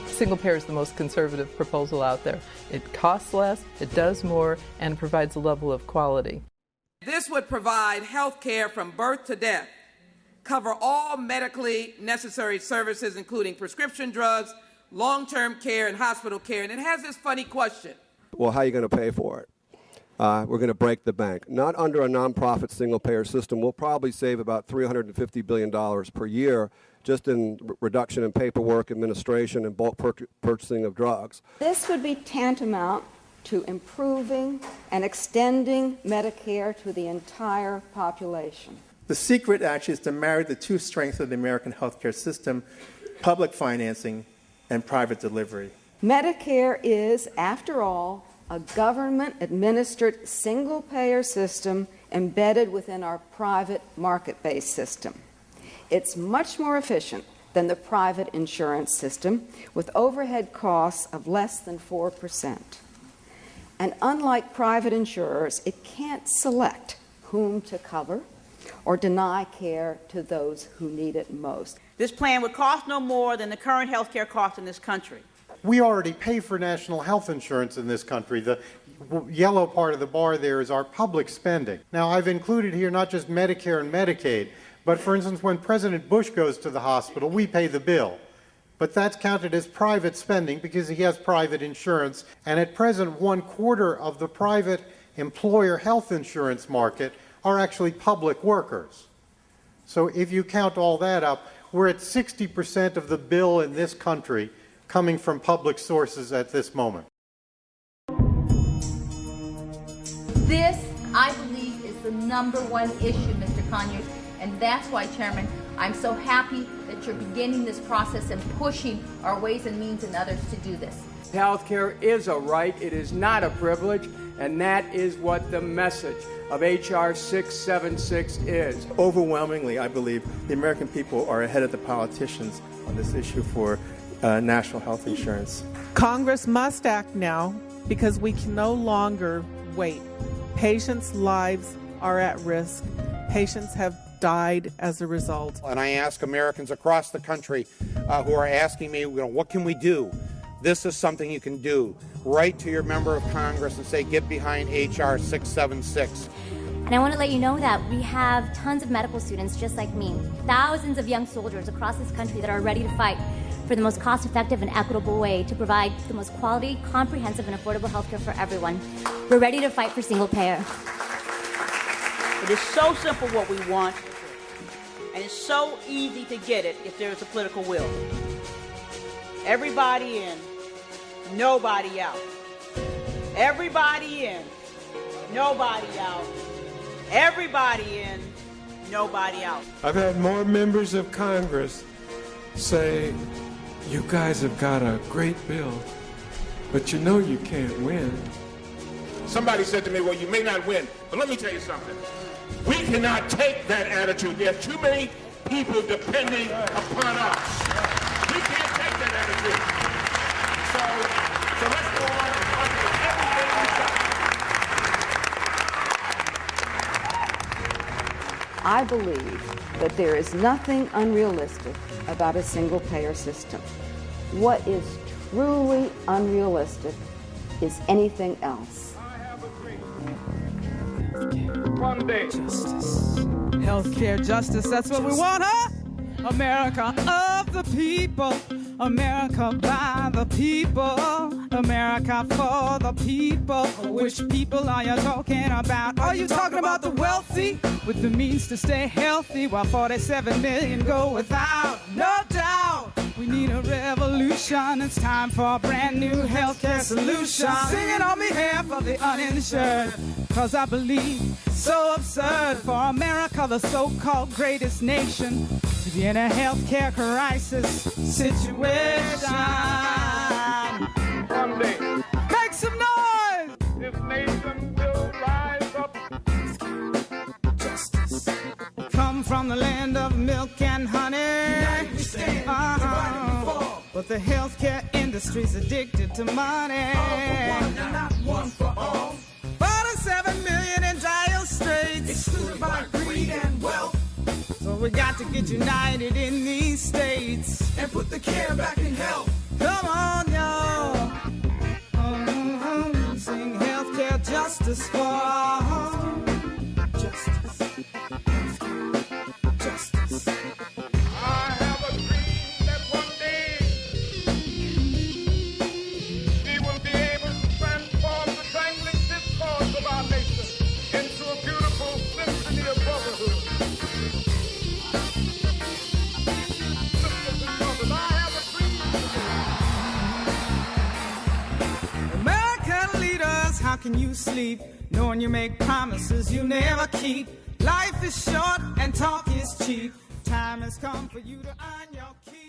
Single payer is the most conservative proposal out there. It costs less, it does more, and provides a level of quality. This would provide health care from birth to death, cover all medically necessary services, including prescription drugs, long-term care, and hospital care. And it has this funny question. Well, how are you going to pay for it? We're going to break the bank. Not under a nonprofit single-payer system. We'll probably save about $350 billion per year just in reduction in paperwork, administration, and bulk purchasing of drugs. This would be tantamount to improving and extending Medicare to the entire population. The secret actually is to marry the two strengths of the American healthcare system, public financing and private delivery. Medicare is, after all, a government-administered single-payer system embedded within our private market-based system. It's much more efficient than the private insurance system, with overhead costs of less than 4%. And unlike private insurers, it can't select whom to cover or deny care to those who need it most. This plan would cost no more than the current health care costs in this country. We already pay for national health insurance in this country. The yellow part of the bar there is our public spending. Now, I've included here not just Medicare and Medicaid, but for instance, when President Bush goes to the hospital, we pay the bill. But that's counted as private spending because he has private insurance. And at present, 1/4 of the private employer health insurance market are actually public workers. So if you count all that up, we're at 60% of the bill in this country coming from public sources at this moment. This, I believe, is the #1 issue, Mr. Conyers, and that's why, Chairman, I'm so happy that you're beginning this process and pushing our Ways and Means and others to do this. Healthcare is a right, it is not a privilege, and that is what the message of HR 676 is. Overwhelmingly, I believe the American people are ahead of the politicians on this issue for national health insurance. Congress must act now because we can no longer wait. Patients' lives are at risk. Patients have died as a result. And I ask Americans across the country who are asking me, what can we do? This is something you can do. Write to your member of Congress and say, get behind HR 676. And I want to let you know that we have tons of medical students just like me, thousands of young soldiers across this country that are ready to fight for the most cost-effective and equitable way to provide the most quality, comprehensive, and affordable health care for everyone. We're ready to fight for single payer. It is so simple what we want, and it's so easy to get it if there is a political will. Everybody in, nobody out. Everybody in, nobody out. Everybody in, nobody out. I've had more members of Congress say, you guys have got a great bill, but you know you can't win. Somebody said to me, well, you may not win, but let me tell you something. We cannot take that attitude. There are too many people depending upon us. We can't take that attitude. So let's go on and fight with everything we got. I believe that there is nothing unrealistic about a single-payer system. What is truly unrealistic is anything else. One day. Justice. Healthcare justice, that's what we want, huh? America of the people. America by the people. America for the people. Which people are you talking about? Are you talking about the wealthy with the means to stay healthy while 47 million go without? No doubt. We need a revolution. It's time for a brand new healthcare solution. Singing on behalf of the uninsured. Cause I believe so absurd for America, the so-called greatest nation, to be in a healthcare crisis situation. One day, make some noise! This nation will rise up. Justice. Come from the land of milk and honey. We stand, but the healthcare industry's addicted to money. All for one and not one for all. 47 million in dire straits, excluded by greed and wealth. So we got to get united in these states and put the care back in health. Come on, y'all. Sing healthcare justice for all. Justice. Justice. I have a dream that one day we will be able to transform the trangling discourse of our nation into a beautiful symphony of brotherhood. Sisters and brothers, I have a dream. American leaders, how can you sleep knowing you make promises you never keep? Life is short and talk is cheap. Time has come for you to earn your keep.